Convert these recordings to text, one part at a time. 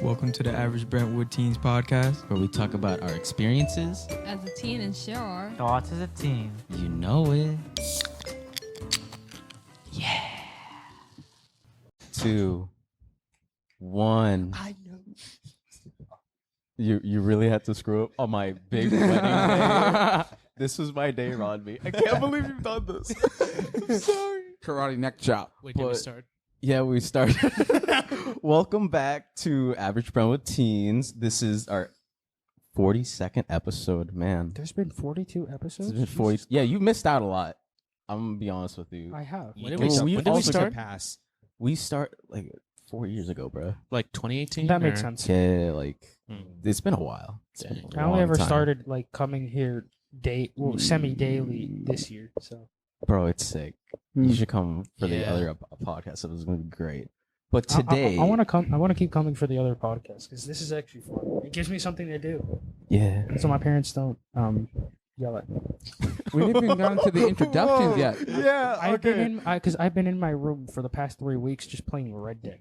Welcome to the Average Brentwood Teens podcast, where we talk about our experiences as a teen and share our thoughts as a teen. You know it. Yeah. 2, 1. I know. You really had to screw up on my big wedding day. This was my day, Rodney. I can't believe you've done this. I'm sorry. Karate neck chop. Wait, did we start? Yeah, we started. Welcome back to Average Brentwood Teens. This is our 42nd episode, man. There's been 42 episodes? It's been 40. Yeah, you missed out a lot. I'm going to be honest with you. I have. When did we start? We start like 4 years ago, bro. Like 2018? That makes sense. Yeah, like it's been a while. I only ever started like coming here semi-daily this year, so. Bro, it's sick. You should come for the other podcast. It was going to be great. But today, I want to come. I want to keep coming for the other podcast because this is actually fun. It gives me something to do. Yeah. So my parents don't yell at me. We haven't even gotten to the introductions yet. Yeah. I've been in my room for the past 3 weeks just playing Red Dead.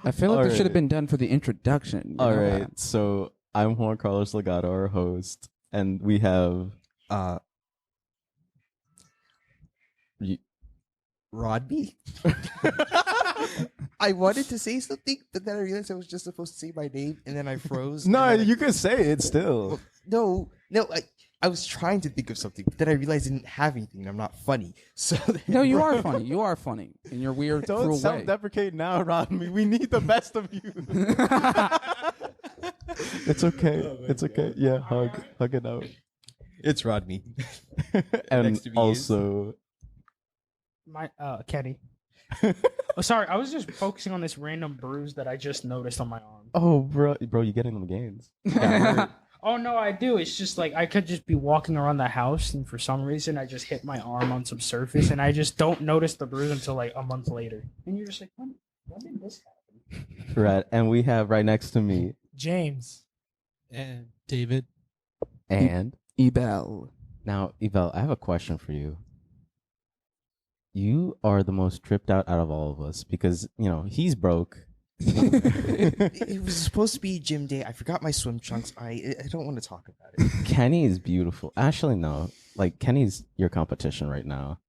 I feel like this should have been done for the introduction. All right. So I'm Juan Carlos Legato, our host, and we have Rodney? I wanted to say something, but then I realized I was just supposed to say my name, and then I froze. No, you can say it still. No, I was trying to think of something, but then I realized I didn't have anything, and I'm not funny. So no, you are funny. You are funny in your weird, Don't cruel way. self-deprecate now, Rodney. We need the best of you. It's okay. It's okay. Yeah, hug it out. it's Rodney. And also My Kenny. Oh, sorry. I was just focusing on this random bruise that I just noticed on my arm. oh, bro, you getting them gains? Oh no, I do. It's just like I could just be walking around the house, and for some reason, I just hit my arm on some surface, and I just don't notice the bruise until like a month later. And you're just like, when did this happen? Right, and we have right next to me James and David and Ebel. Now, Evel, I have a question for you. You are the most tripped out of all of us because, he's broke. It was supposed to be gym day. I forgot my swim trunks. I don't want to talk about it. Kenny is beautiful. Actually, no. Like, Kenny's your competition right now.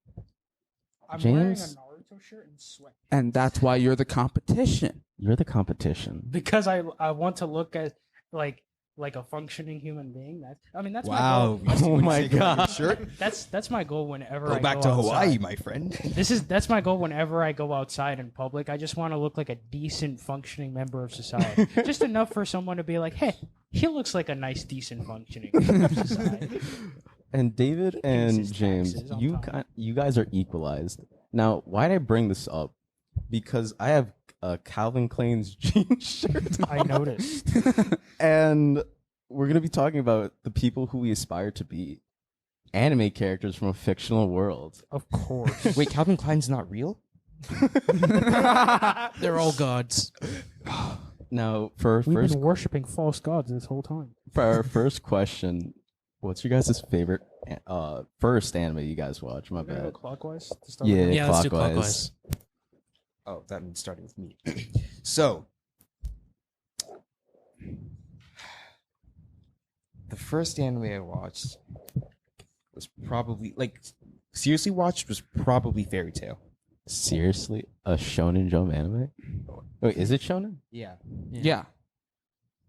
I'm James? wearing a Naruto shirt and sweat. And that's why you're the competition. You're the competition. Because I want to look at like a functioning human being. That's Wow. my goal. Oh my God. Shirt? That's my goal whenever Go I back go to outside. Hawaii, my friend. That's my goal whenever I go outside in public. I just want to look like a decent functioning member of society. Just enough for someone to be like, hey, he looks like a nice, decent functioning member of society. And David and his James, taxes on time. you guys are equalized. Now, why did I bring this up? Because I have Calvin Klein's jeans shirt on. I noticed. And we're going to be talking about the people who we aspire to be. Anime characters from a fictional world. Of course. Wait, Calvin Klein's not real? They're all gods. Now, We've been worshiping false gods this whole time. for our first question, what's your guys' favorite first anime you guys watch? My We're gonna go bad. clockwise to start Yeah, with? Yeah, let's do clockwise. Oh, that means starting with me. So, the first anime I watched was probably, seriously watched, was probably Fairy Tail. Seriously? A Shonen Jump anime? Wait, is it Shonen? Yeah. Yeah.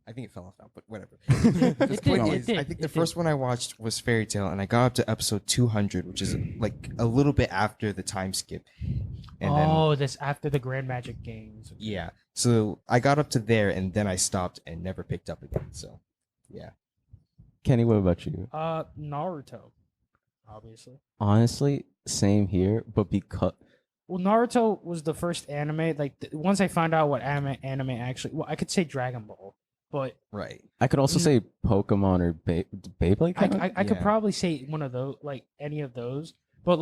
I think it fell off now, but whatever. It did. I think the first one I watched was Fairy Tail, and I got up to episode 200, which is like a little bit after the time skip. And that's after the Grand Magic Games. yeah. So I got up to there, and then I stopped and never picked up again. So, yeah. Kenny, what about you? Naruto, obviously. Honestly, same here, but because... Well, Naruto was the first anime. Once I found out what anime actually... Well, I could say Dragon Ball, but... Right. I could also say Pokemon or Beyblade. I could probably say one of those, any of those. But,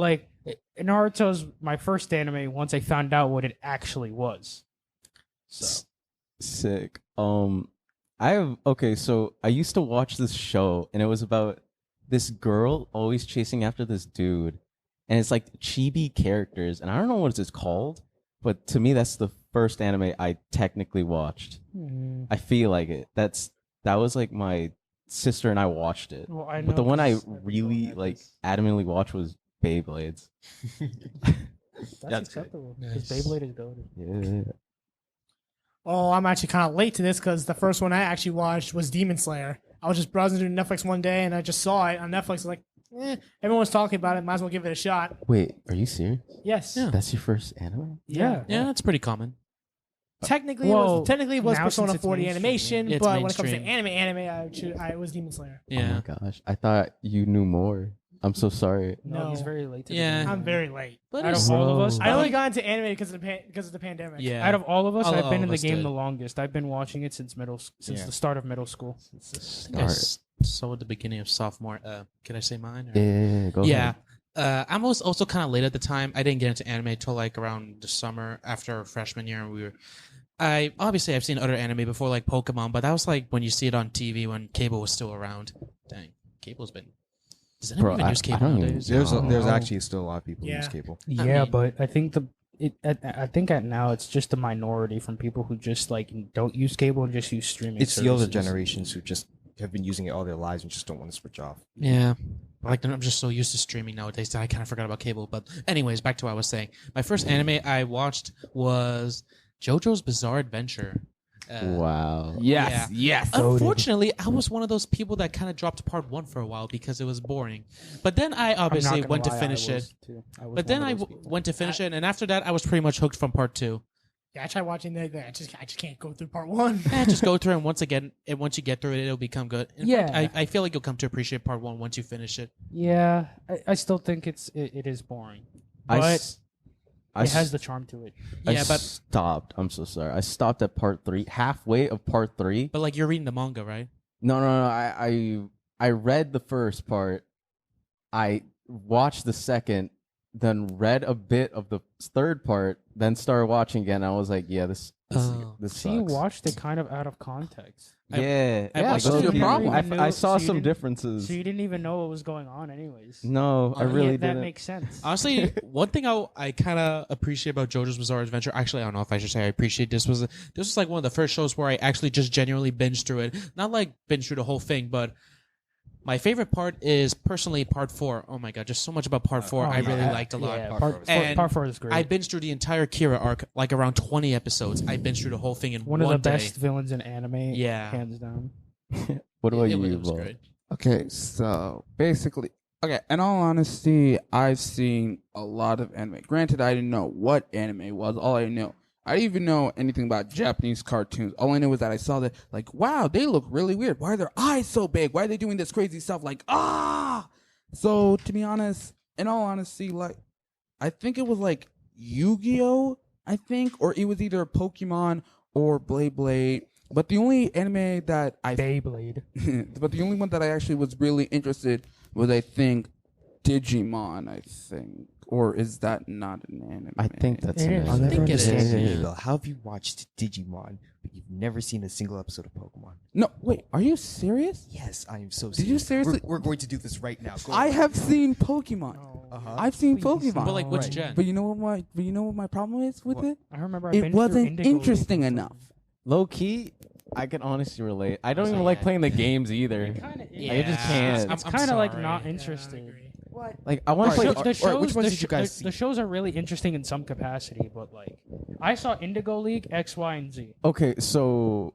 Naruto's my first anime once I found out what it actually was. So... Sick. So I used to watch this show, and it was about this girl always chasing after this dude, and it's like chibi characters, and I don't know what it's called, but to me, that's the first anime I technically watched. I feel like it. That was like my sister and I watched it. Well, I But the know one I 'cause everyone really had like this. adamantly watched was Beyblades. That's acceptable. Because Nice. Beyblade is goated. Yeah. Oh, I'm actually kind of late to this because the first one I actually watched was Demon Slayer. I was just browsing through Netflix one day and I just saw it on Netflix. I was like, everyone was talking about it. Might as well give it a shot. Wait, are you serious? Yes. Yeah. That's your first anime? Yeah. Yeah, that's pretty common. Technically, Well, it was now Persona since it's 40 mainstream, animation, yeah. It's but when it comes to mainstream. anime, it was Demon Slayer. Yeah. Oh my gosh. I thought you knew more. I'm so sorry. No, he's No. very late to Yeah. the game. I'm very late. But Out it's- of all of us, I only got into anime because of the pandemic. Yeah. out of all of us, All- I've all been in of the us game did. the longest. I've been watching it since Yeah. the start of middle school. So at the beginning of sophomore. Can I say mine? Or? Yeah, go Yeah. ahead. I was also kind of late at the time. I didn't get into anime till like around the summer after our freshman year, and I've seen other anime before, like Pokemon, but that was like when you see it on TV when cable was still around. Dang, cable's been. Does anyone Bro, even use I cable don't even- nowadays? There's Oh, there's no. actually still a lot of people who use Yeah. cable. Yeah, mean- but I think I think at now it's just a minority from people who just like don't use cable and just use streaming. It's the older services. generations who just have been using it all their lives and just don't want to switch off. Yeah. Like I'm just so used to streaming nowadays that I kind of forgot about cable. But anyways, back to what I was saying. My first anime I watched was JoJo's Bizarre Adventure. Wow. Yeah. yes. Unfortunately, I was one of those people that kind of dropped part one for a while because it was boring. But then I I'm not obviously gonna went to lie, finish I it. was too. I was But then one I of those people. went to finish it, and after that, I was pretty much hooked from part two. Yeah, I tried watching that. I just can't go through part one. Just go through, and once you get through it, it'll become good. In Yeah. fact, I feel like you'll come to appreciate part one once you finish it. Yeah, I still think it is boring, I but s- I it has s- the charm to it. I Yeah, but stopped. I'm so sorry. I stopped at part 3, halfway of part 3. but like you're reading the manga, right? No. I read the first part. I watched the second, then read a bit of the third part, then started watching again. I was like, yeah, this Oh. sucks. So you watched it kind of out of context. Yeah, I yeah. watched low it. key. Your problem. I saw So you some didn't- differences. So you didn't even know what was going on, anyways. No, I really that didn't. makes sense. Honestly, one thing I kind of appreciate about JoJo's Bizarre Adventure. Actually, I don't know if I should say I appreciate this was like one of the first shows where I actually just genuinely binged through it. Not like binge through the whole thing, but my favorite part is personally part 4. Oh my god, just so much about part 4 I really liked a lot. Yeah, And part four is great. I binged through the entire Kira arc, like around 20 episodes. I binged through the whole thing in one of the day. best villains in anime. Yeah. hands down. What about It you, was Vol? great. Okay, so basically, in all honesty, I've seen a lot of anime. Granted, I didn't know what anime was. All I know, I didn't even know anything about Japanese cartoons. All I knew was that I saw that, like, wow, they look really weird. Why are their eyes so big? Why are they doing this crazy stuff? Like, ah! So, to be honest, in all honesty, like, I think it was like Yu-Gi-Oh! I think, or it was either Pokemon or Blade. But the only anime that I Beyblade. but the only one that I actually was really interested was, I think, Digimon. I think, or is that not an anime? I think that's It an is. anime. I think it is. Bill, how have you watched Digimon, but you've never seen a single episode of Pokemon? No, wait. Are you serious? Yes, I am so serious. Did you seriously- We're going to do this right now. Go I ahead. have seen Pokemon. Uh-huh. I've seen Please. Pokemon. But like which Right. gen? But you know what my problem is with What? it? I remember I It binged through wasn't Indigo League. interesting enough. Low key, I can honestly relate. I don't So, even like yeah. playing the games either. Kinda is. I just can't. It's I'm kind of like sorry. not Yeah, I interesting. agree. Like I want to Alright, play. so- Alright, which ones did you guys see? The shows are really interesting in some capacity, but like I saw Indigo League, X, Y, and Z. Okay, so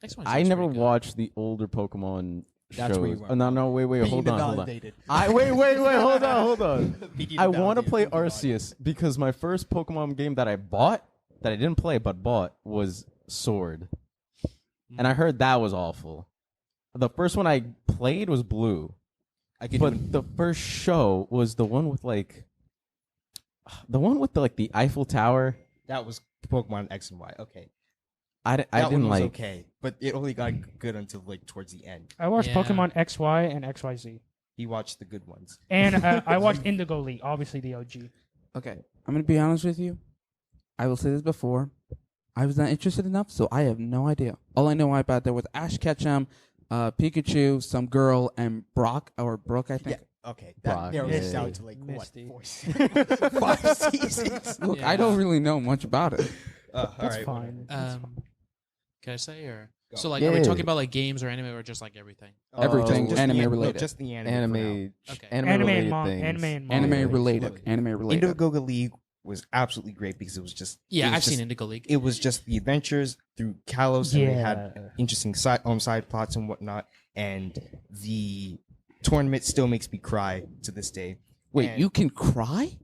Next one's I just never pretty good. watched the older Pokemon That's shows. where you went No, wait, Being hold on. invalidated. Wait, hold on. Being I want to invalidated, play being invalidated. Arceus because my first Pokemon game that I bought, that I didn't play but bought, was Sword. And I heard that was awful. The first one I played was Blue. I could But even, the first show was the one with the Eiffel Tower. that was Pokemon X and Y. Okay, I that didn't one was like. okay, but it only got good until like towards the end. I watched Yeah. Pokemon X, Y, and X, Y, Z, He watched the good ones. and I watched Indigo League, obviously the OG. Okay, I'm gonna be honest with you. I will say this before. I was not interested enough, so I have no idea. All I know about there was Ash Ketchum, Pikachu, some girl, and Brock or Brooke, I think. Okay, that Brock, narrows yeah. it down to like Misty. what 5 seasons. Look, I don't really know much about it. All That's right, fine. Can I say or Go. so like are we Yeah. talking about like games or anime or just like everything? Everything just the anime no, related. just the anime. for now. Anime, Okay. anime, Anime related and manga. things. Anime and Anime manga. related. Anime related. Indiegogo League was absolutely great because it was just Yeah, it was I've just- seen Indigo League. It was just the adventures through Kalos, and they Yeah. had interesting side plots and whatnot. And the tournament still makes me cry to this day. Wait, And- you can cry?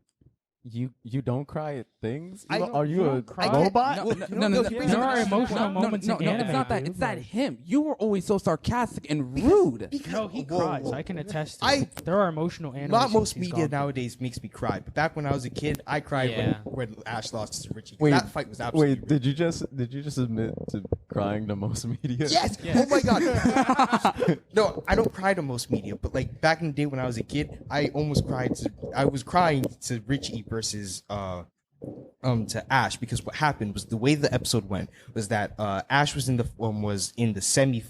You don't cry at things? I don't- Are you a don't cry. robot? No. There are emotional moments in anime, It's not that. dude, It's that like- him. You were always so sarcastic and rude. No, he Whoa, cries. whoa. I can attest to I- it. There are emotional anime. Not scenes most he's media gone through. nowadays makes me cry, but back when I was a kid, I cried Yeah. when Ash lost to Richie. Wait, That fight was absolutely Wait, did you just admit to crying to most media? Yes. Oh my god. No, I don't cry to most media, but like back in the day when I was a kid, I almost cried. I was crying to Richie versus to Ash because what happened was the way the episode went was that Ash was in the semi.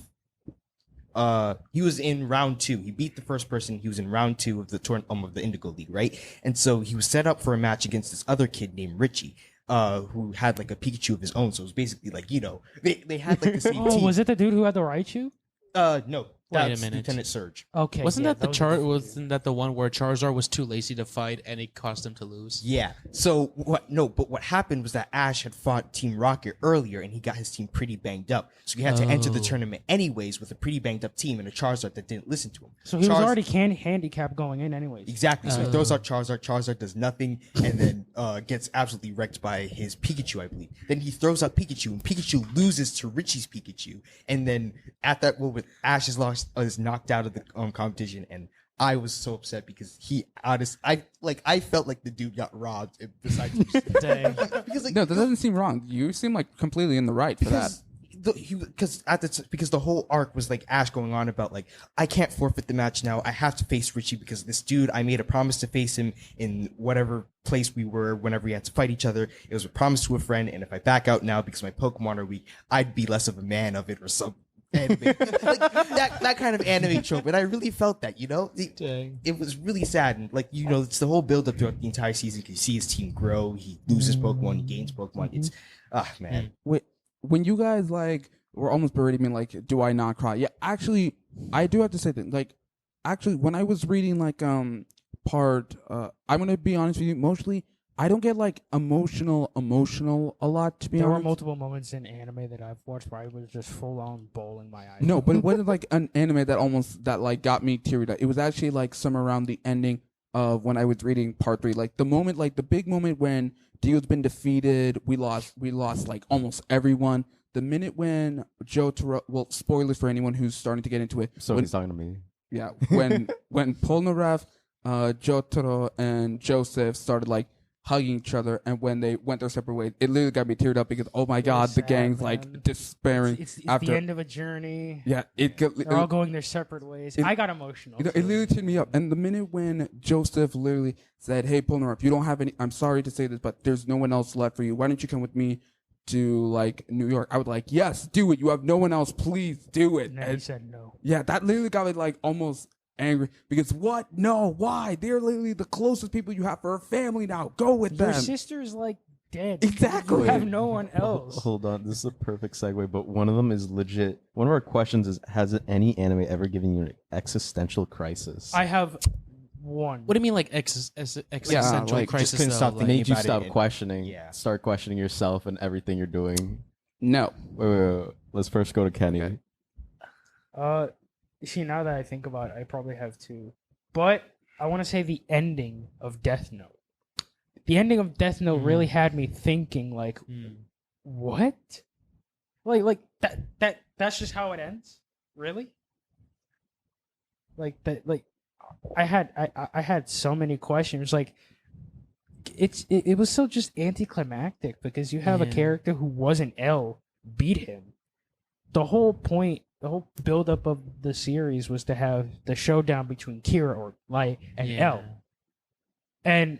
He was in round 2. He beat the first person. He was in round 2 of the of the Indigo League, right? And so he was set up for a match against this other kid named Richie. Who had like a Pikachu of his own, so it was basically like they had like the same Oh, team. was it the dude who had the Raichu? No, Wait a that's minute. Lieutenant Surge. Okay. Wasn't yeah, that the was chart? Wasn't that the one where Charizard was too lazy to fight and it caused him to lose? Yeah. So what? No, but what happened was that Ash had fought Team Rocket earlier, and he got his team pretty banged up. So he had to enter the Oh. tournament anyways with a pretty banged up team and a Charizard that didn't listen to him. So he was Charz- already handicapped going in, anyways. Exactly. So he throws out Charizard. Charizard does nothing, and then gets absolutely wrecked by his Pikachu, I believe. Then he throws out Pikachu, and Pikachu loses to Richie's Pikachu. And then at that moment, Ash is knocked out of the competition, and I was so upset because I felt like the dude got robbed. Besides, Dang. because like No, that doesn't seem wrong. You seem like completely in the right for that. because the whole arc was like Ash going on about like I can't forfeit the match now. I have to face Richie because this dude I made a promise to face him in whatever place we were whenever we had to fight each other. It was a promise to a friend, and if I back out now because my Pokemon are weak, I'd be less of a man of it or something. Anime. Like that kind of anime trope, and I really felt that, it was really sad, and like it's the whole build up throughout the entire season. You see his team grow, he loses Pokemon, he gains Pokemon. It's man. Wait, when you guys like were almost berating me, like, do I not cry? Yeah, actually, I do have to say that. Like, actually, when I was reading like I'm gonna be honest with you, mostly I don't get like emotional a lot, to be There were honest. multiple moments in anime that I've watched where I was just full on bawling my eyes. No, but it wasn't like an anime that like got me teary eyed. It was actually like somewhere around the ending of when I was reading part 3. Like the moment, like the big moment when Dio's been defeated, we lost like almost everyone. The minute when Jotaro, well, spoilers for anyone who's starting to get into it. So when, he's talking to me. yeah, when Polnareff, Jotaro, and Joseph started like hugging each other, and when they went their separate ways, it literally got me teared up because oh my god, the sad, gang's man. like despairing It's after. the end of a journey. Yeah, They're all going their separate ways. I got emotional. It literally teared me up. And the minute when Joseph literally said, "Hey, Polnareff, you don't have any. I'm sorry to say this, but there's no one else left for you. Why don't you come with me to like New York?" I was like, "Yes, do it. You have no one else. Please do it." And then he said no. Yeah, that literally got me like almost angry because what? No, why? They're literally the closest people you have for a family now. Go with Your them. sister's like dead. Exactly. You have no one else. Hold on, this is a perfect segue, but one of them is legit. One of our questions is, has any anime ever given you an existential crisis? I have one. What do you mean, like existential like, crisis? just couldn't though? stop Like, thinking Made you about stop it. questioning, Yeah. start questioning yourself and everything you're doing. No. Wait. Let's first go to Kenny. Okay. See, now that I think about it, I probably have two. But I want to say the ending of Death Note. The ending of Death Note really had me thinking, like, what? Like that's just how it ends? Really? Like that? Like I had so many questions. Like it was so just anticlimactic because you have a Yeah. character who wasn't L beat him. The whole point, the whole buildup of the series was to have the showdown between Kira or Light and L. And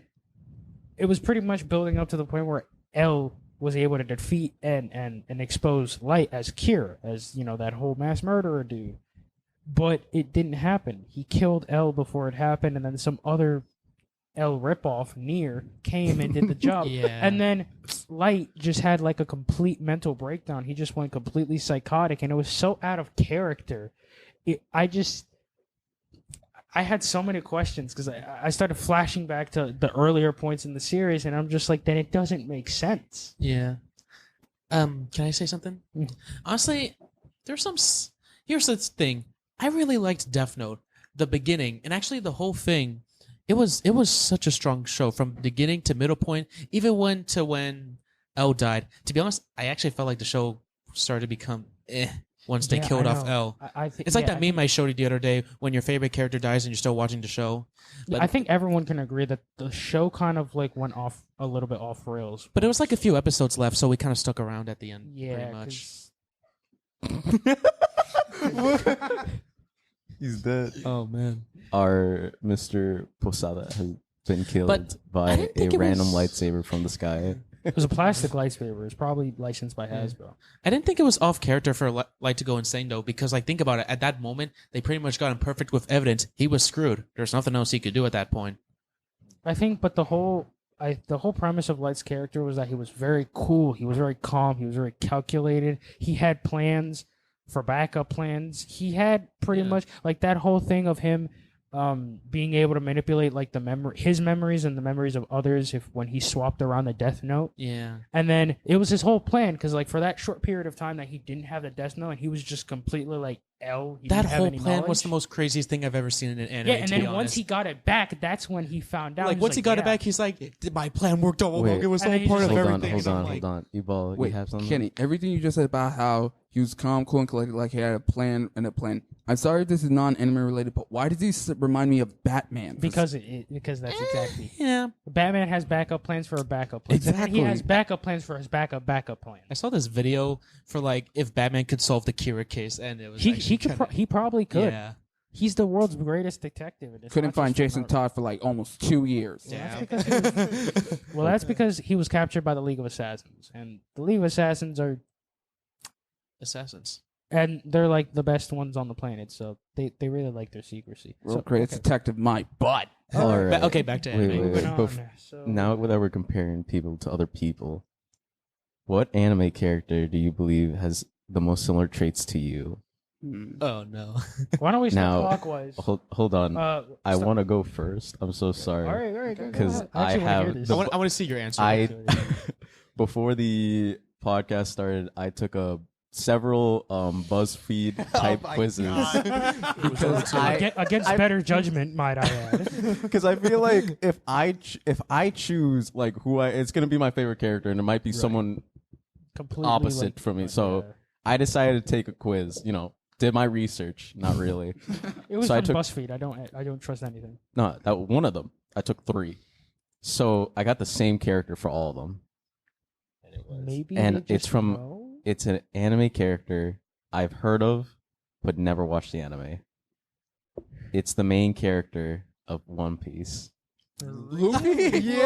it was pretty much building up to the point where L was able to defeat and expose Light as Kira, as, that whole mass murderer dude. but it didn't happen. He killed L before it happened, and then some other L ripoff near came and did the job. Yeah. And then Light just had like a complete mental breakdown. He just went completely psychotic, and it was so out of character. I had so many questions because I started flashing back to the earlier points in the series, and I'm just like, then it doesn't make sense. Yeah. Can I say something? Honestly, here's the thing. I really liked Death Note, the beginning, and actually the whole thing. It was such a strong show from beginning to middle point, even when L died. To be honest, I actually felt like the show started to become once they killed off L. It's like that meme I showed you the other day when your favorite character dies and you're still watching the show. But I think everyone can agree that the show kind of like went off a little bit off rails. But it was like a few episodes left, so we kind of stuck around at the end. Yeah, pretty much. He's dead. Oh man. Our Mr. Posada has been killed But I by didn't a think it random was- lightsaber from the sky. It was a plastic lightsaber. It's probably licensed by Hasbro. I didn't think it was off character for Light to go insane though, because like think about it. At that moment, they pretty much got him perfect with evidence. He was screwed. There's nothing else he could do at that point. I think, but the whole premise of Light's character was that he was very cool. He was very calm. He was very calculated. He had plans for backup plans. He had pretty much like that whole thing of him being able to manipulate like his memories and the memories of others when he swapped around the Death Note. Yeah. And then it was his whole plan because like for that short period of time that he didn't have the Death Note and he was just completely like L. He That didn't have whole any plan was knowledge. the most craziest thing I've ever seen in an anime. Yeah, and to be then once honest. he got it back, that's when he found out. like He was once he got it yeah. back, he's like, my plan worked all Wait. along. It was And all then he part just of like- everything. Hold And I'm on. like, Ebal, Wait, you have something? Kenny, everything you just said about how he was calm, cool, and collected, like he had a plan and a plan. I'm sorry if this is non-anime related, but why does he remind me of Batman? Because that's exactly. Yeah. Batman has backup plans for a backup plan. And then Exactly. he has backup plans for his backup plan. I saw this video for like if Batman could solve the Kira case, and it was He probably could. Yeah. He's the world's greatest detective. and it's couldn't not find just Jason Naruto. Todd for like almost 2 years. That's because he was captured by the League of Assassins, and the League of Assassins are Assassins. and they're like the best ones on the planet. So they really like their secrecy. World So, greatest detective, my butt. All right. Okay, back to Wait, anime. wait, wait. moving on. So, Now that we're comparing people to other people, what anime character do you believe has the most similar traits to you? Oh no. why don't we start Now, clockwise? Hold on. I start- want to go first. I'm so sorry. All right, go Because ahead. I actually wanna hear have this. the- I want to see your answer. I before the podcast started, I took several BuzzFeed type quizzes because Against better judgment, might I add. because I feel like if I choose like it's gonna be my favorite character, and it might be someone Completely opposite like, from me. So I decided to take a quiz. Did my research. Not really. it was so I from took- BuzzFeed. I don't trust anything. No, that one of them. I took 3. So I got the same character for all of them. Maybe And they just it's from- know? It's an anime character I've heard of, but never watched the anime. It's the main character of One Piece. Luffy?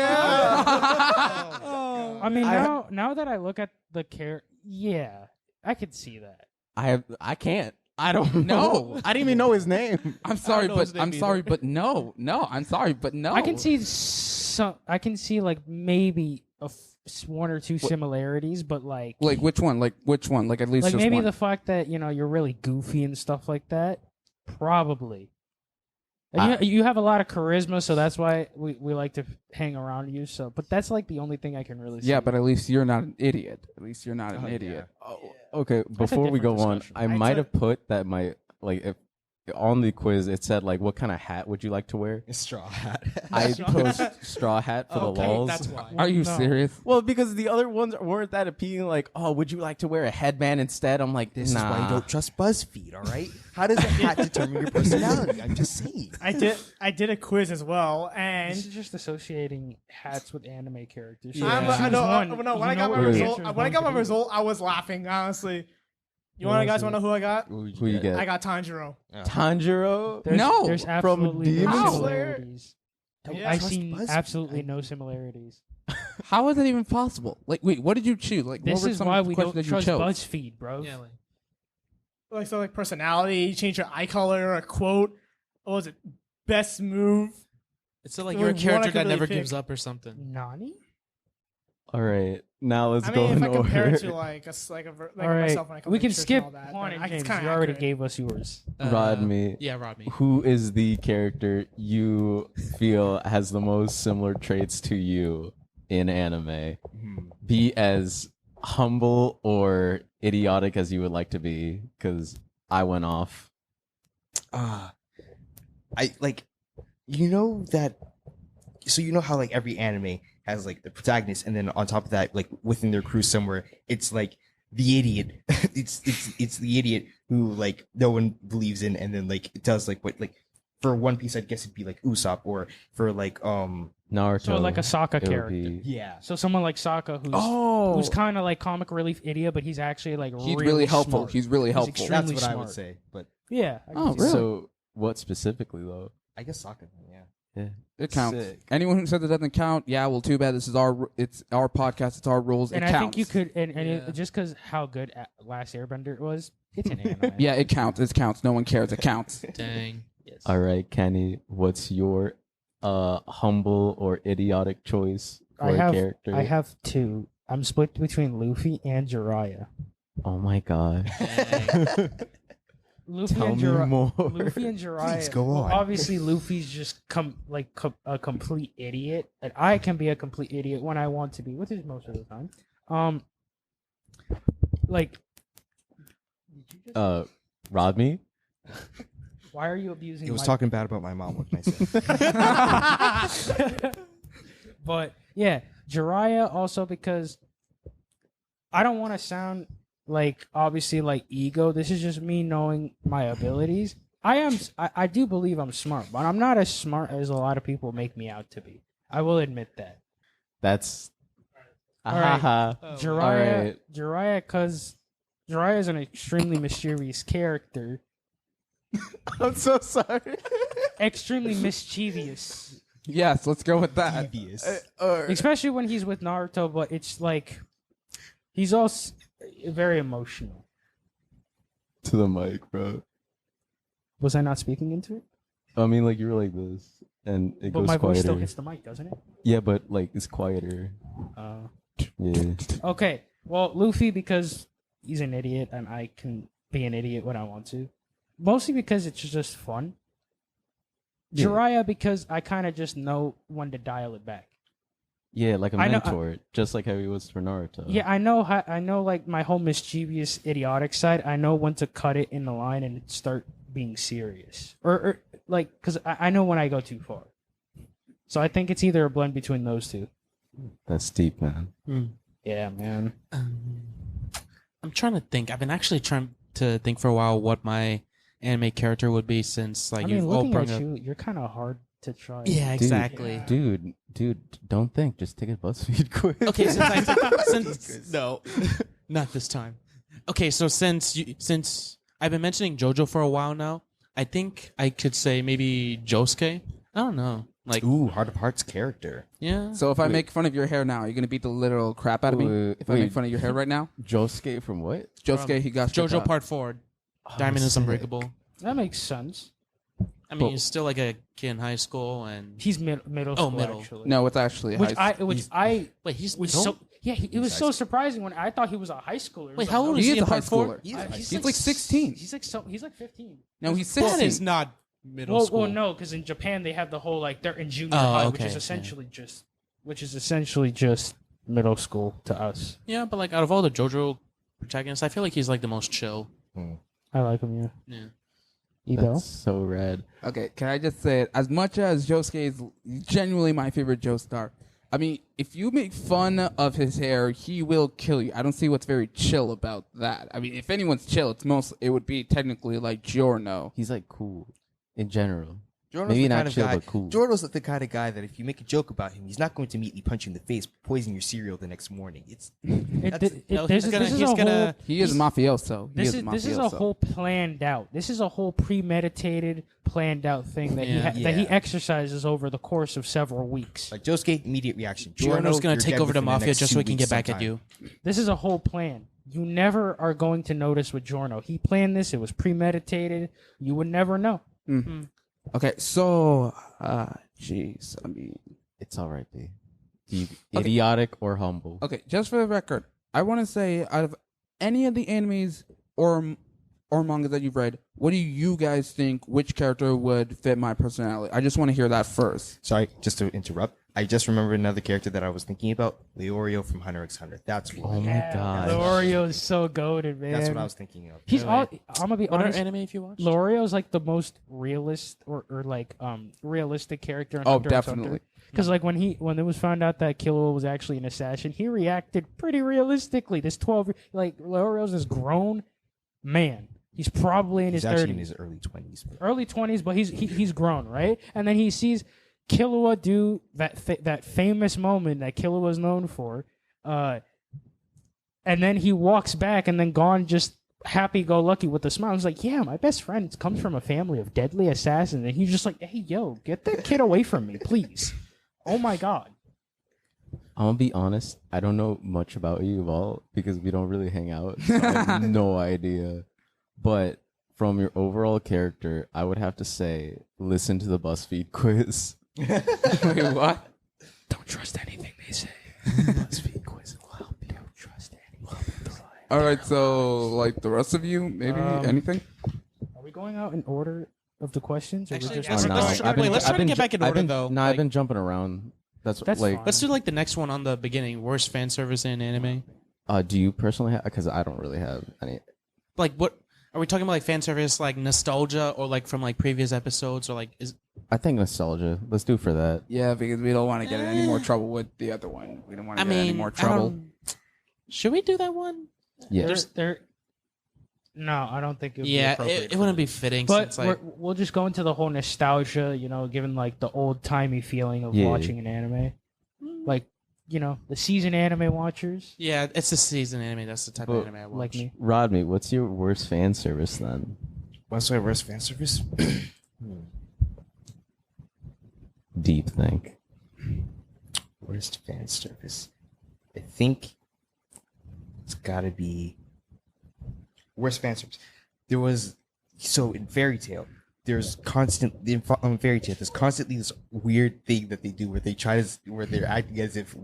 I mean, now that I look at the character, yeah, I could see that. I can't. I don't know. I didn't even know his name. I'm sorry, know his but name I'm sorry, but no. I'm sorry, but no. I can see some. I can see like maybe one or two similarities, but like Like which one? Like at least like just maybe one. the fact that you're really goofy and stuff like that. Probably. And you have a lot of charisma, so that's why we like to hang around you. So, but that's like the only thing I can really see. Yeah, but at least you're not an idiot. At least you're not an idiot. Okay, before we go different on, discussion. I might have put that if on the quiz it said like what kind of hat would you like to wear? Straw hat. I chose straw hat for the lulz. That's why. Are you No. serious? Well, because the other ones weren't that appealing. Like, oh, would you like to wear a headband instead? I'm like, This nah. is why you don't trust BuzzFeed, all right? How does a hat determine your personality? I'm just saying. I did a quiz as well, and This is just associating hats with anime characters. Yeah. I know. When I got my result, I I was laughing. Honestly, you guys want to know who I got? Who you get? I got Tanjiro. Tanjiro. There's absolutely no Demon Slayer? similarities. Yeah. I Trust see BuzzFeed. absolutely no similarities. How is that even possible? Like, wait, what did you choose? Like, This what were is some why of the we questions don't that you trust chose? BuzzFeed, bro. Yeah, like, like personality. You change your eye color, a quote. What was it? Best move. It's like The you're a one I character could that really never pick. gives up or something. Nani? All right, now let's I go mean, if in I compare order. it to like All right, myself when I come we to can church and skip all that, Juan then and it's James. kinda You already accurate. gave us yours. Rodney. Yeah, Rodney. Who is the character you feel has the most similar traits to you in anime? Be as humble or idiotic as you would like to be, because I went off. I like, you know that. So you know how like every anime has like the protagonist, and then on top of that, like within their crew somewhere, it's like the idiot. it's the idiot who like no one believes in, and then like it does like what like for One Piece, I guess it'd be like Usopp, or for like Naruto. So like a Sokka it would character. be- yeah. So someone like Sokka, who's kind of like comic relief idiot, but he's actually like He's really helpful. smart. He's really helpful. extremely That's what I would smart. say, but Yeah. I can Oh, see really? that. So what specifically though? I guess Sokka. Yeah. Yeah. It counts. Sick. Anyone who says it doesn't count, yeah, well, too bad. This is it's our podcast. It's our rules. And it I counts. think you could, and Yeah. just because how good Last Airbender was, it's an anime. Yeah, it counts. It counts. No one cares. It counts. Dang. Yes. All right, Kenny, what's your humble or idiotic choice for a character? I have two. I'm split between Luffy and Jiraiya. Oh my god. Dang. Luffy Tell and me more. Luffy and Jiraiya. Please go well, on. obviously, Luffy's just a complete idiot, and I can be a complete idiot when I want to be, which is most of the time. Like, Rodney? why are you abusing? He was my talking bad about my mom. What can I say? But yeah, Jiraiya also because I don't want to sound like obviously like ego. This is just me knowing my abilities. I do believe I'm smart, but I'm not as smart as a lot of people make me out to be. I will admit that. That's All right. Jiraiya- right. Jiraiya, because Jiraiya is an extremely mysterious character, I'm so sorry. extremely mischievous, Yes, let's go with that. Devious. especially when he's with Naruto. But it's like he's also very emotional. To the mic, bro. Was I not speaking into it? I mean, like, you were like this, and it But goes my voice quieter. still hits the mic, doesn't it? Yeah, but, like, it's quieter. Yeah. Okay. Well, Luffy because he's an idiot, and I can be an idiot when I want to. Mostly because it's just fun. Yeah. Jiraiya because I kind of just know when to dial it back. Yeah, like a I know- mentor, just like how he was for Naruto. Yeah, I know. I know, like my whole mischievous, idiotic side. I know when to cut it in the line and start being serious, or like because I know when I go too far. So I think it's either a blend between those two. That's deep, man. Yeah, man. I'm trying to think. I've been actually trying to think for a while what my anime character would be since like I mean, you've all looking brought at up. you, you're kind of hard to try. Yeah, exactly. Dude, don't think. Just take a BuzzFeed quiz. Okay, since no, not this time. Okay, so since I've been mentioning Jojo for a while now, I think I could say maybe Josuke. I don't know, like Ooh, Heart of Hearts character. yeah. So if I Wait. make fun of your hair now, you're gonna beat the literal crap out of me. Wait, If I make fun of your hair right now, Josuke from what? Josuke Jojo Part 4, Diamond is sick. Unbreakable. that makes sense. I mean, But- he's still like a kid in high school, and He's middle Oh, school middle. actually. No, it's actually which high. I wait, he's was middle? so yeah. It was so surprising when I thought he was a high schooler. Wait, how old is He he is in a high Part 4? schooler. He's He's like 16. He's like 15. No, he's That 16. is not middle Well, school. well, no, because in Japan they have the whole like they're in junior Oh, high, okay, which is yeah. essentially just middle school to us. Yeah, but like out of all the JoJo protagonists, I feel like he's like the most chill. I like him. Yeah. Yeah. Ebo. That's so rad. Okay, can I just say it? As much as Josuke is genuinely my favorite Joestar, I mean, if you make fun of his hair, he will kill you. I don't see what's very chill about that. I mean, if anyone's chill, it would be technically like Giorno. He's like cool in general. Jordo's Maybe the not kind of chill, guy, but cool. Jordo's the kind of guy that if you make a joke about him, he's not going to immediately punch you in the face, poison your cereal the next morning. It's This He is mafioso. He This is is mafioso. this is a whole planned out. This is a whole premeditated, planned out thing that Yeah. that he Yeah. exercises over the course of several weeks. like Josuke, immediate reaction. Giorno's gonna you're take dead over the within mafia next just 2 so he can weeks get back at sometime. you. This is a whole plan. you never are going to notice with Giorno. He planned this. It was premeditated. You would never know. Okay, so, jeez, I mean, It's all right, B. Idiotic or humble. okay, just for the record, I want to say out of any of the animes or manga that you've read, what do you guys think which character would fit my personality? I just want to hear that first. Sorry, just to interrupt. I just remembered another character that I was thinking about, Leorio from Hunter x Hunter. That's what. Oh my god. L'Oreal is so goated, man. That's what I was thinking of. He's all. I'm gonna be What honest. anime have you watched? L'Oreal is like the most realist or like realistic character. In Oh, Hunter x definitely. Because like when it was found out that Killua was actually an assassin, he reacted pretty realistically. This 12 like L'Oreal's this grown man. He's probably in He's his actually 30s. in his early 20s. Early 20s, but he's grown, right? And then he sees Killua do that famous moment that Killua was known for, and then he walks back, and then Gon just happy-go-lucky with a smile. He's like, "Yeah, my best friend comes from a family of deadly assassins," and he's just like, "Hey, yo, get that kid away from me, please!" Oh my god. I'm gonna be honest. I don't know much about you all because we don't really hang out. So I have no idea. But from your overall character, I would have to say, listen to the BuzzFeed quiz. Wait, what? Don't trust anything they say. BuzzFeed quiz will help you. Don't trust anyone. All right, so like the rest of you, maybe anything? Are we going out in order of the questions? Or Actually, we just yes. Oh, no. Let's try- I've been- wait, let's try I've to been get ju- back in I've order, been- though. No, I've Like- been jumping around. That's That's like. fine. Let's do like the next one on the beginning. Worst fan service in anime. Do you personally have? Because I don't really have any. Like what? Are we talking about like fan service, like nostalgia, or like from like previous episodes, or like is? I think nostalgia. Let's do for that. Yeah, because we don't want to get in any more trouble with the other one. We don't want to get any more trouble. Should we do that one? Yeah. No, I don't think it would be Yeah, appropriate. it wouldn't be fitting. But Since, like, we'll just go into the whole nostalgia, given like the old timey feeling of Yeah. watching an anime, like the season anime watchers yeah, it's a season anime. That's the type Well, of anime I watch. like me. Rodney, what's your worst fan service then? What's my worst fan service? Deep think. Worst fan service. I think it's gotta be worst fan service. There was in Fairy Tail. There's constantly there's constantly this weird thing that they do where they're acting as if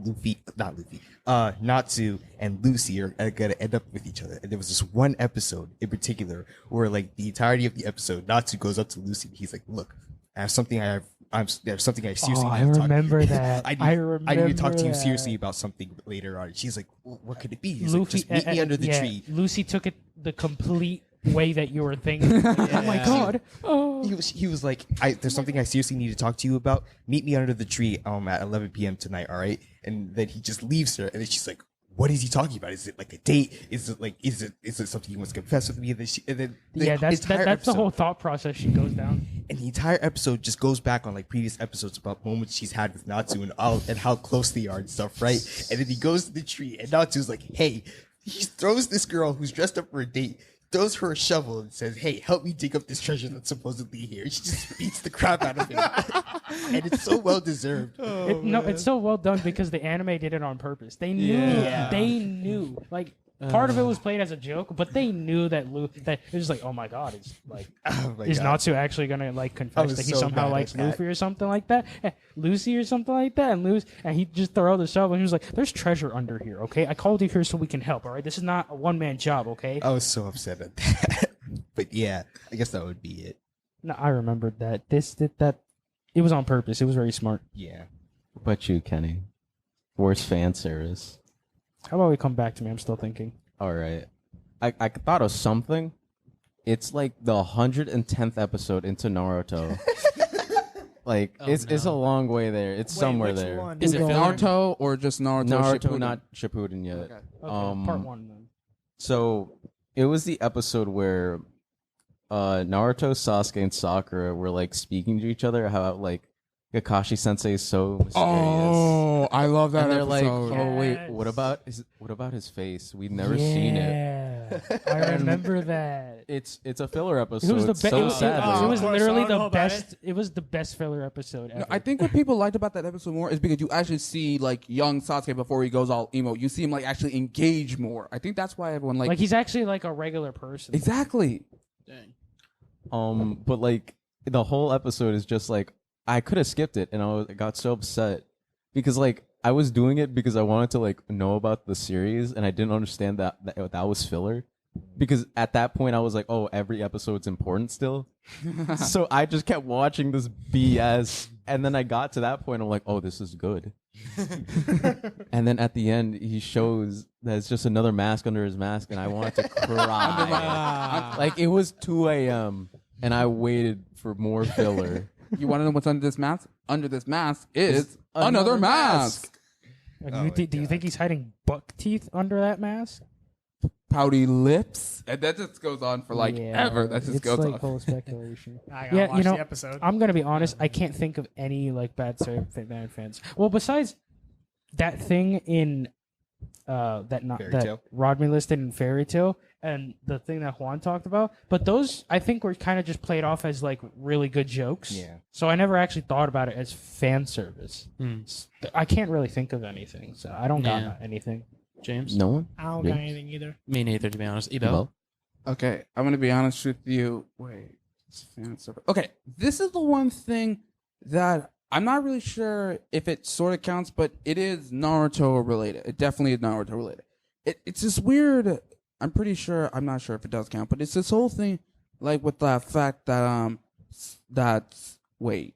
Natsu and Lucy are gonna end up with each other. And there was this one episode in particular where like the entirety of the episode, Natsu goes up to Lucy and he's like, "Look, there's something I seriously I need to talk to remember you. that. I need to talk to you that. seriously about something later on." She's like, "What could it be?" He's Luffy, like, "Just meet me under the yeah, tree." Lucy took it the complete way that you were thinking. Oh my god! Oh. He was like, "There's something I seriously need to talk to you about. Meet me under the tree at 11 p.m. tonight, all right?" And then he just leaves her, and then she's like, "What is he talking about? Is it like a date? Is it something he wants to confess with me?" And then That's the whole thought process she goes down. And the entire episode just goes back on like previous episodes about moments she's had with Natsu and how close they are and stuff, right? And then he goes to the tree, and Natsu's like, "Hey," he throws this girl who's dressed up for a date, throws her a shovel and says, "Hey, help me dig up this treasure that's supposedly here." She just beats the crap out of him. And it's so well deserved. It's so well done because the anime did it on purpose. They knew. Yeah. They knew. Like part of it was played as a joke, but they knew that it was just like, oh my god, it's like, Oh my is God. Natsu actually gonna like I confess was that he so somehow mad likes at that. Luffy or something like that, Lucy or something like that, and he just throw the shovel and he was like, "There's treasure under here, okay? I called you here so we can help. All right, this is not a one man job, okay?" I was so upset at that. But yeah, I guess that would be it. No, I remembered that. That. It was on purpose. It was very smart. Yeah. What about you, Kenny? Worst fan service. How about we come back to me? I'm still thinking. All right. I thought of something. It's like the 110th episode into Naruto. Like it's a long way there. It's somewhere there. Is it filler? Naruto or just Naruto? Naruto, Shippuden? not Shippuden yet. Okay, part one then. So it was the episode where Naruto, Sasuke, and Sakura were like speaking to each other. How like Kakashi Sensei is so mysterious. Oh, I love that And they're episode. like, oh wait, Yes. what about his face? We've never seen it. I remember that. It's a filler episode. It was the It's best. so it was, sad. Oh, though. it was of course, literally I don't know the about best. It was the best filler episode ever. No, I think what people liked about that episode more is because you actually see like young Sasuke before he goes all emo. You see him like actually engage more. I think that's why everyone like he's actually like a regular person. exactly. Dang. But like the whole episode is just like I could have skipped it, and I got so upset because like I was doing it because I wanted to like know about the series, and I didn't understand that was filler. Because at that point I was like, oh, every episode's important still. So I just kept watching this BS, and then I got to that point. I'm like, oh, this is good. And then at the end, he shows that it's just another mask under his mask, and I wanted to cry. Like it was 2 a.m. and I waited for more filler. You want to know what's under this mask? Under this mask is another mask. Do you think he's hiding buck teeth under that mask? Pouty lips, and that just goes on for like Yeah, ever. That just it's goes like on. whole speculation. I gotta Yeah, watch you know, the episode. I'm gonna be honest. I can't think of any like bad fans. Well, besides that thing in Fairy that Tail? Rodney listed in Fairy Tale, and the thing that Juan talked about. But those I think were kind of just played off as like really good jokes. Yeah. So I never actually thought about it as fan service. Hmm. I can't really think of anything. So I don't Yeah. got anything. James? No one. I don't Yeah. got anything either. Me neither, to be honest. Ebo? Well, Okay, I'm gonna be honest with you. Wait, it's fan service. Okay, this is the one thing that I'm not really sure if it sort of counts, but it is Naruto related. It definitely is Naruto related. It's this weird. I'm pretty sure. I'm not sure if it does count, but it's this whole thing, like with the fact that that's wait.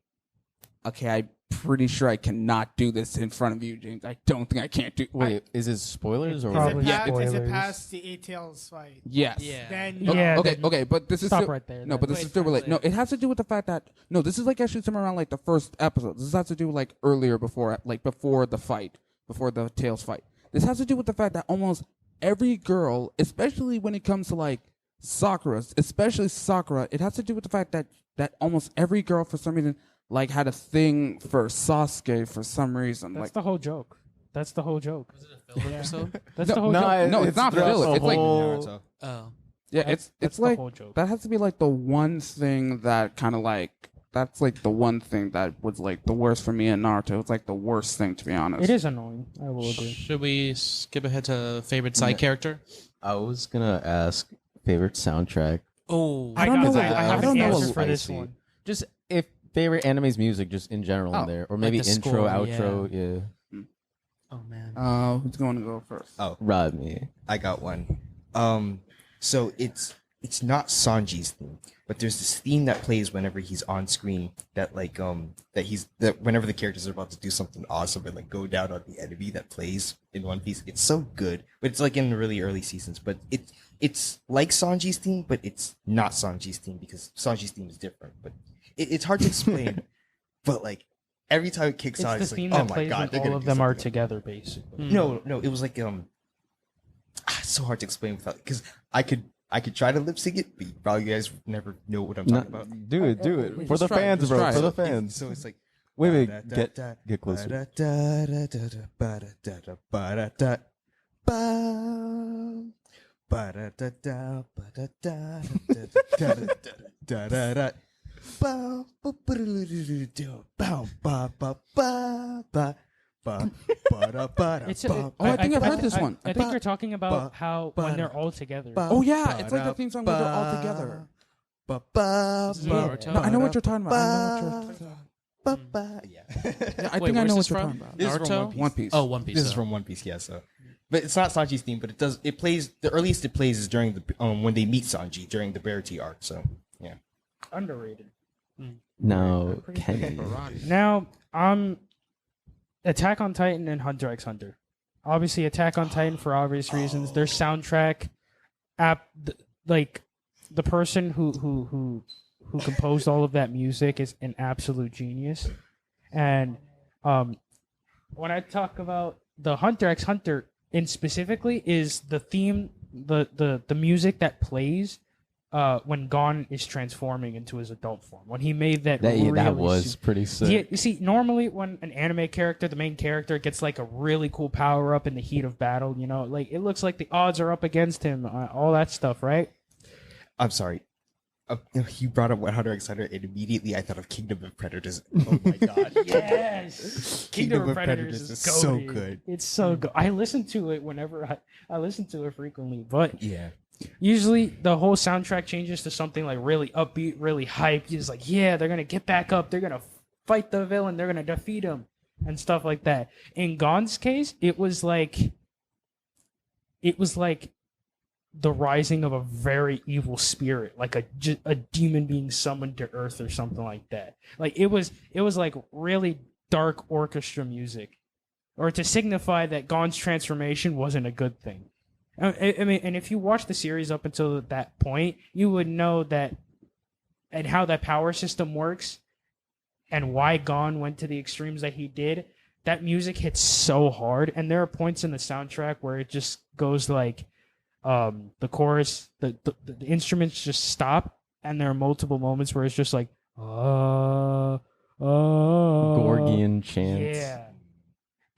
Okay, I'm pretty sure I cannot do this in front of you, James. I don't think I can't do. wait, is it spoilers or Probably Is it, Yeah. past, is it spoilers. past the Eight Tails fight? Yes. Yeah. Then Yeah. Okay. then Okay. But this is Stop still, right there. No, but this Wait, is still related. No, translate. it has to do with the fact that no, this is like actually somewhere around like the first episode. This has to do like earlier before the fight, before the Tails fight. This has to do with the fact that almost every girl, especially when it comes to like Sakura, especially Sakura, it has to do with the fact that almost every girl for some reason like had a thing for Sasuke for some reason. That's Like the whole joke. That's the whole joke. Was it a filler episode? That's the whole no, joke. No, it's not throughout filler. the It's like- whole- Naruto. Oh. yeah, That's it's the like whole joke. that has to be like the one thing that kind of like that's like the one thing that was like the worst for me in Naruto. It's like the worst thing to be honest. It is annoying. I will agree. Should we skip ahead to favorite side character? I was gonna ask favorite soundtrack. Oh, I don't know what- I have I don't an know answer what for this spicy. one. Just if favorite anime's music, just in general Oh, in there, or maybe the intro, score, outro. Yeah. oh man. Who's going to go first? Oh, Rodney. I got one. So it's not Sanji's theme, but there's this theme that plays whenever he's on screen. That like that whenever the characters are about to do something awesome and like go down on the enemy, that plays in One Piece. It's so good, but it's like in the really early seasons. But it's like Sanji's theme, but it's not Sanji's theme because Sanji's theme is different. But it's hard to explain. But like every time it kicks It's on, the it's theme like, oh that my plays god, when they're all gonna of do them are something. together, basically. No, it was like it's so hard to explain without because I could try to lip sync it, but probably you guys never know what I'm talking about. Do it for Just the try it, fans, just bro. try For it. the fans. So it's like Wait, get closer. It's I think I've heard this one. I think you're talking about how when they're all together. Oh yeah, it's like the theme song where they're all together. This is Naruto? No, I know what you're talking about. I know what you're Yeah. Yeah, I Wait, think I where's know this what you're from? talking about. This is from Naruto? One Piece. Oh, One Piece. This is so. from One Piece, yeah. So, but it's not Sanji's theme, but it plays. The earliest it plays is during the when they meet Sanji during the Bear Tea arc. So, yeah. Underrated. No, Kenny. Now, Attack on Titan and Hunter x Hunter. Obviously, Attack on Titan for obvious reasons. Their soundtrack, like the person who composed all of that music is an absolute genius. And when I talk about the Hunter x Hunter in specifically, is the theme, the music that plays when Gon is transforming into his adult form. When he made that That really was pretty sick. Yeah, you see, normally when an anime character, the main character, gets like a really cool power up in the heat of battle, you know, like it looks like the odds are up against him, all that stuff, right? I'm sorry. You brought up 100 X Hunter, and immediately I thought of Kingdom of Predators. Oh my god! Yes, Kingdom of Predators is so goated. good. It's so good. I listen to it whenever I listen to it frequently, but Yeah. usually the whole soundtrack changes to something like really upbeat, really hype. It's like, yeah, they're gonna get back up, they're gonna fight the villain, they're gonna defeat him, and stuff like that. In Gon's case, it was like the rising of a very evil spirit, like a demon being summoned to Earth or something like that. Like it was like really dark orchestra music, or to signify that Gon's transformation wasn't a good thing. I mean, and if you watch the series up until that point, you would know that and how that power system works, and why Gon went to the extremes that he did. That music hits so hard, and there are points in the soundtrack where it just goes like. The chorus, the instruments just stop, and there are multiple moments where it's just like, Gorgian chants. yeah,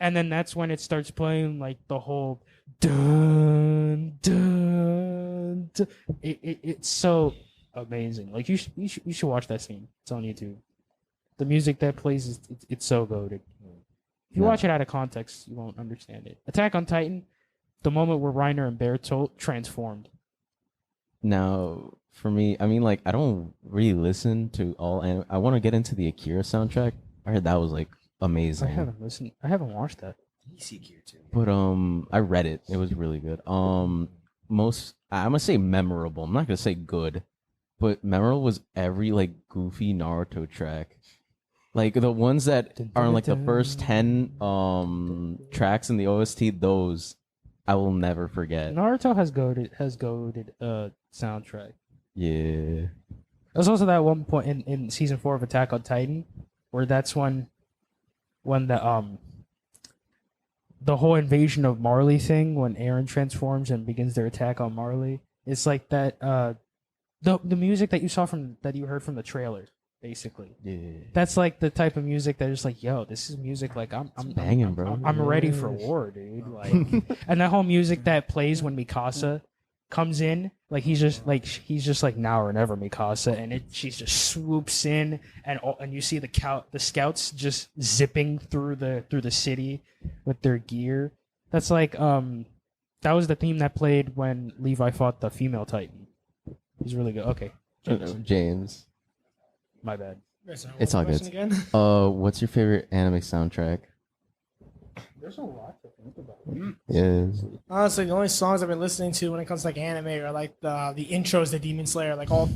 and then that's when it starts playing like the whole dun dun. Dun. It's so amazing. Like you should watch that scene. It's on YouTube. The music that plays it's so goated. If you watch it out of context, you won't understand it. Attack on Titan. The moment where Reiner and Bertolt transformed. Now, for me, I mean, like, I don't really listen to all anime. I want to get into the Akira soundtrack. I heard that was, like, amazing. I haven't watched that. DC Gear too. But, I read it. It was really good. I'm gonna say memorable. I'm not gonna say good. But memorable was every, like, goofy Naruto track. Like, the ones that are in, like, the first 10, tracks in the OST, those... I will never forget. Naruto has goated soundtrack. Yeah. There's also that one point in season 4 of Attack on Titan where that's when the whole invasion of Marley thing, when Eren transforms and begins their attack on Marley, it's like that the music that you heard from the trailer. Basically, Yeah. that's like the type of music that is like, yo, this is music like I'm banging, bro. I'm ready for war, dude. Like, and that whole music that plays when Mikasa comes in, like he's just like now or never Mikasa, and she just swoops in, and you see the scouts just zipping through the city with their gear. That's like that was the theme that played when Levi fought the female Titan. He's really good. Okay, James. my bad. It's all good. Again? What's your favorite anime soundtrack? There's a lot to think about. Yes. Honestly, the only songs I've been listening to when it comes to like anime are like the intros to Demon Slayer, like all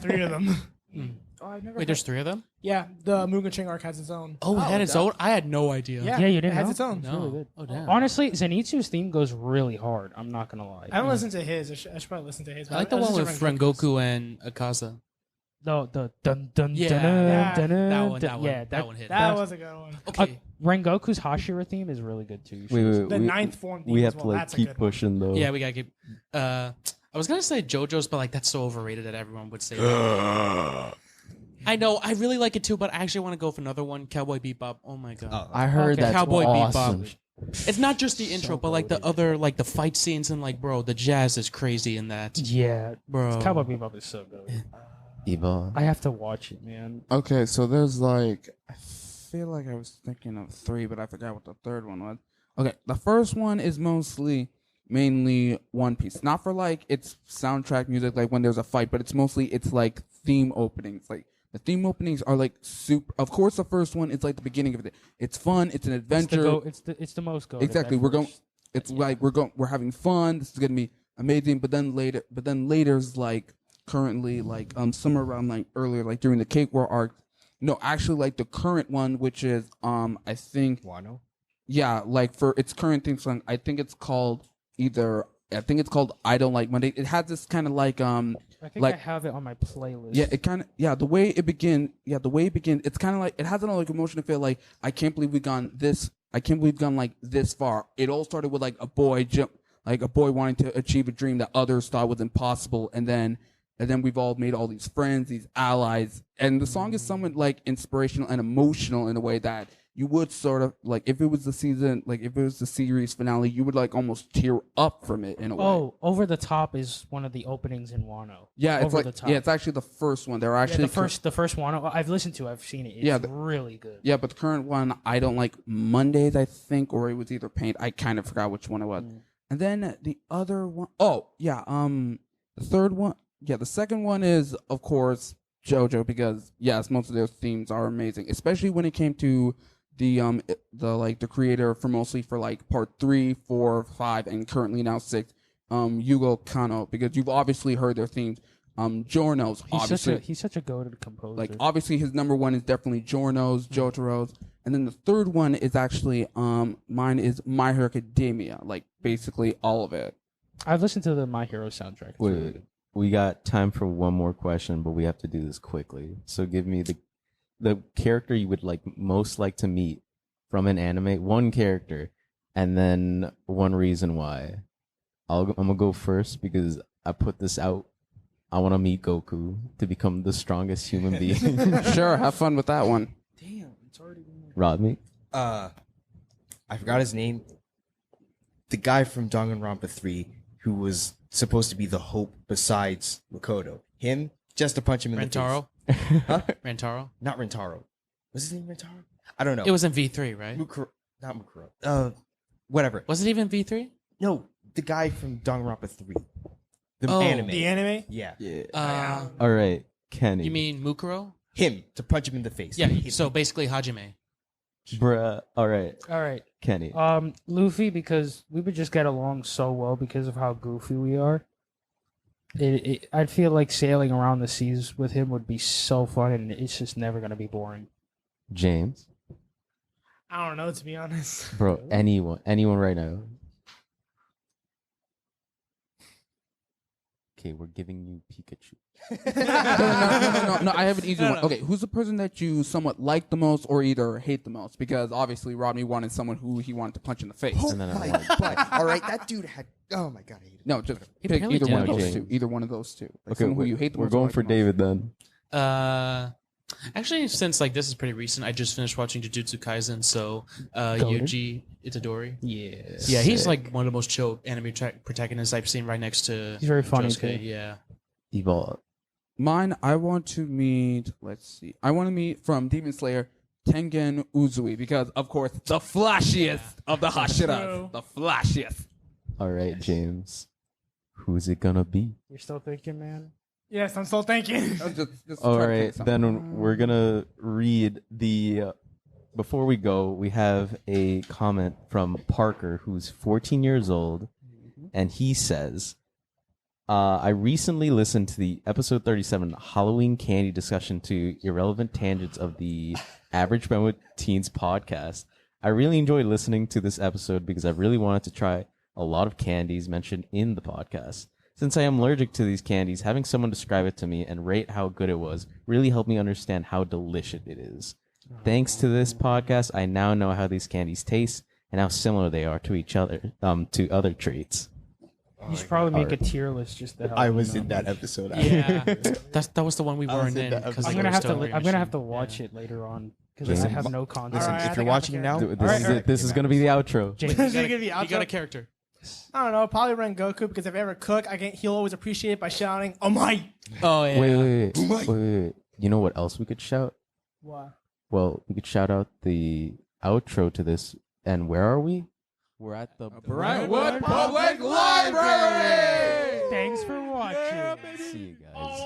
three of them. Oh, I've never Wait, there's 3 of them? Yeah, the Mugen Train arc has its own. Oh, it had its own? I had no idea. Yeah, Yeah, you didn't it has know? its own. It's really good. Oh, damn. Honestly, Zenitsu's theme goes really hard. I'm not gonna lie. I haven't listened to his. I should probably listen to his. I like the one with Rengoku and Akaza. No, the dun dun Yeah, dun yeah. dun dun. That one, dun. Yeah, that one hit. That was a good one. Okay. Rengoku's Hashira theme is really good too. You should listen. The ninth form theme We as have to well, like that's a keep good one. pushing though. Yeah, we gotta keep. I was gonna say JoJo's, but like that's so overrated that everyone would say that. I know, I really like it too, but I actually want to go for another one, Cowboy Bebop. Oh my god. I heard Okay. that's Cowboy awesome. Bebop. It's not just the intro, but like the other, like the fight scenes and like, bro, the jazz is crazy in that, Yeah, bro. Cowboy Bebop is so good. Eva. I have to watch it, man. Okay, so there's like, I feel like I was thinking of 3, but I forgot what the third one was. Okay, the first one is mainly One Piece. Not for like its soundtrack music, like when there's a fight, but it's like theme openings. Like the theme openings are like super. Of course, the first one is like the beginning of it. It's fun. It's an adventure. It's the most go. Exactly. We're having fun. This is gonna be amazing. But then later's like currently like somewhere around like earlier, like during the Cake War arc. No, actually like the current one, which is I think Wano? yeah, like for its current theme song, I think it's called I Don't Like Monday. It has this kind of like I think like I have it on my playlist. yeah, it kind of the way it begins, it's kind of like it has an like emotion to feel like I can't believe we've gone like this far. It all started with like a boy wanting to achieve a dream that others thought was impossible, and then and then we've all made all these friends, these allies, and the song is somewhat like inspirational and emotional in a way that you would sort of like if it was the season, like if it was the series finale, you would like almost tear up from it in a way. Oh, Over the Top is one of the openings in Wano. Yeah, it's Over like the Top. yeah, it's actually the first one. They're actually the first Wano. I've listened to. I've seen it. It's Yeah, really good. Yeah, but the current one I don't like. Mondays, I think, or it was either Paint. I kind of forgot which one it was. And then the other one, oh yeah, the third one, yeah, the second one is of course JoJo because yes, most of their themes are amazing, especially when it came to the creator for mostly for like part 3, 4, 5, and currently now 6, Yugo Kanno, because you've obviously heard their themes. Giorno's obviously He's such a goated composer. like obviously his number one is definitely Giorno's, Jotaro's, and then the third one is actually mine is My Hero Academia, like basically all of it. I've listened to the My Hero soundtrack. It's really Wait, good. we got time for one more question, but we have to do this quickly. So give me the character you would most like to meet from an anime, one character, and then one reason why. I'm gonna go first because I put this out. I want to meet Goku to become the strongest human being. Sure, have fun with that one. Damn, it's already been Rodney? I forgot his name. The guy from Danganronpa 3 who was supposed to be the hope besides Makoto. Him, just to punch him in the Rentaro. face. Huh? Rentaro. Not Rentaro. Was his name Rentaro? I don't know. It was in V3, right? Not Mukuro. Whatever. Was it even V3? No, the guy from Danganronpa 3. The Oh. anime. The anime? Yeah. Yeah. All right, Kenny. You mean Mukuro? Him, to punch him in the face. Yeah. He- So basically Hajime. Bruh. All right, All right. Kenny. Luffy, because we would just get along so well because of how goofy we are. I'd feel like sailing around the seas with him would be so fun, and it's just never gonna be boring. James. I don't know, to be honest. Bro, anyone right now. Okay, we're giving you Pikachu. No, I have an easy one. Okay, who's the person that you somewhat like the most or either hate the most? Because obviously Rodney wanted someone who he wanted to punch in the face. Oh And then I my won. God. All right, that dude had. Oh my God, I hate him. No, just pick apparently either one of did. those Yeah, two. Either one of those two. Like Okay, someone who you hate the we're most. or going like for the most. David then. Actually, since this is pretty recent, I just finished watching Jujutsu Kaisen. So Yuji Itadori. Yes. Yeah, he's like one of the most chill anime protagonists I've seen, right next to He's very funny Josuke. too. Yeah. Evolve. Mine, I want to meet. Let's see. I want to meet from Demon Slayer Tengen Uzui because, of course, the flashiest of the Hashiras. The flashiest. All right, James. Who's it gonna be? You're still thinking, man? Yes, I'm still thinking. Just All try to right, think of something. then we're gonna read the. Before we go, we have a comment from Parker, who's 14 years old, and he says, I recently listened to the episode 37 Halloween candy discussion to irrelevant tangents of the Average Brentwood Teens podcast. I really enjoyed listening to this episode because I really wanted to try a lot of candies mentioned in the podcast. Since I am allergic to these candies, having someone describe it to me and rate how good it was really helped me understand how delicious it is. Thanks to this podcast, I now know how these candies taste and how similar they are to each other, to other treats. You should probably make a tier list just to help. I you was know. in that episode. Yeah. that was the one we I was weren't in in. that 'cause episode. I'm they gonna were have still to. very I'm gonna have machine. to watch it later on because I have no context. Listen, Alright, I if think you're I watching have now, a This is going to be the outro. James, This is you gonna be got outro? a character. I don't know. Probably run Goku because if I ever cook, he'll always appreciate it by shouting, "Oh my!" Oh yeah. Wait. You know what else we could shout? What? Well, we could shout out the outro to this. And where are we? We're at the Brentwood Public Library. Thanks for watching. See you guys.